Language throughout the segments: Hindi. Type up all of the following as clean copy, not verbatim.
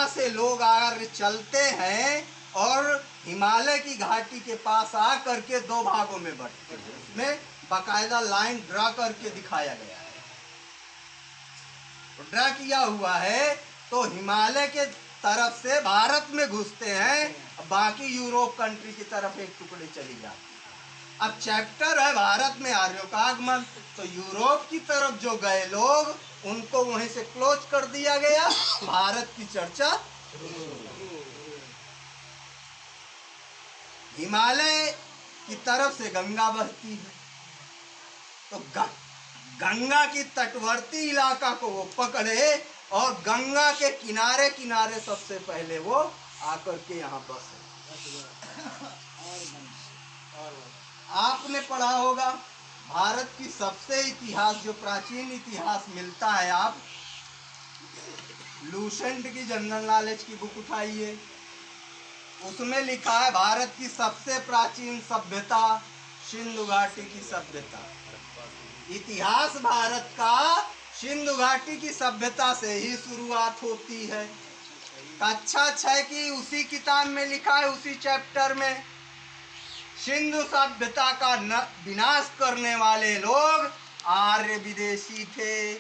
यहाँ से लोग अगर चलते हैं और हिमालय की घाटी के पास आ करके दो भागों में बंटते हैं, उसमें बाकायदा लाइन ड्रा करके दिखाया गया है, तो ड्रा किया हुआ है। तो हिमालय के तरफ से भारत में घुसते हैं, बाकी यूरोप कंट्री की तरफ एक टुकड़े चली जाती है। अब चैप्टर है भारत में आर्यों का आगमन, तो यूरोप की तरफ जो गए लोग उनको वहीं से क्लोज कर दिया गया, भारत की चर्चा। हिमालय की तरफ से गंगा बहती है, तो गंगा की तटवर्ती इलाका को वो पकड़े और गंगा के किनारे किनारे सबसे पहले वो आकर के यहाँ बसे। आपने पढ़ा होगा भारत की सबसे इतिहास, जो प्राचीन इतिहास मिलता है, आप लूसेंट की जनरल नॉलेज की बुक उठाइए, उसमें लिखा है भारत की सबसे प्राचीन सभ्यता सिंधु घाटी की सभ्यता। इतिहास भारत का सिंधु घाटी की सभ्यता से ही शुरुआत होती है। कक्षा 6 की उसी किताब में लिखा है, उसी चैप्टर में, सिंधु सभ्यता का विनाश करने वाले लोग आर्य विदेशी थे,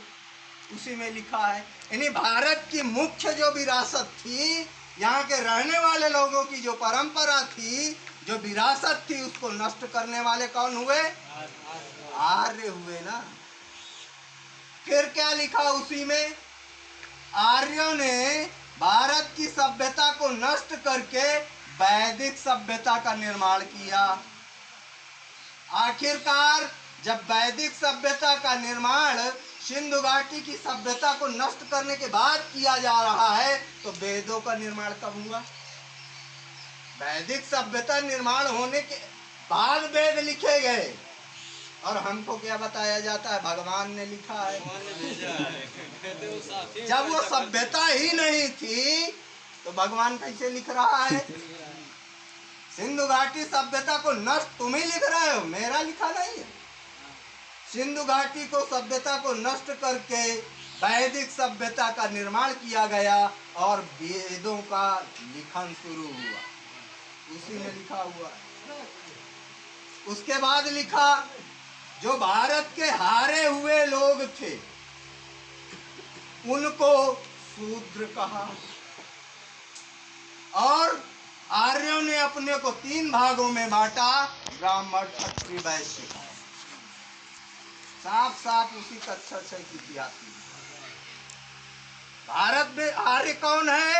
उसी में लिखा है। यानी भारत की मुख्य जो विरासत थी, यहाँ के रहने वाले लोगों की जो परंपरा थी, जो विरासत थी, उसको नष्ट करने वाले कौन हुए? आर्य हुए ना। फिर क्या लिखा उसी में? आर्यों ने भारत की सभ्यता को नष्ट करके वैदिक सभ्यता का निर्माण किया। आखिरकार जब वैदिक सभ्यता का निर्माण सिंधु घाटी की सभ्यता को नष्ट करने के बाद किया जा रहा है, तो वेदों का निर्माण कब हुआ? वैदिक सभ्यता निर्माण होने के बाद वेद लिखे गए, और हमको क्या बताया जाता है? भगवान ने लिखा है। जब वो सभ्यता ही नहीं थी तो भगवान कैसे लिख रहा है? सिंधु घाटी सभ्यता को नष्ट तुम ही लिख रहे हो, मेरा लिखा नहीं है। सिंधु घाटी को सभ्यता को नष्ट करके वैदिक सभ्यता का निर्माण किया गया और वेदों का लिखन शुरू हुआ, उसी में लिखा हुआ है। उसके बाद लिखा, जो भारत के हारे हुए लोग थे उनको शूद्र कहा, और आर्यों ने अपने को 3 भागों में बांटा, ब्राह्मण, क्षत्रिय, वैश्य। साफ साफ उसी कक्षा 6 की इतिहास। भारत में आर्य कौन है?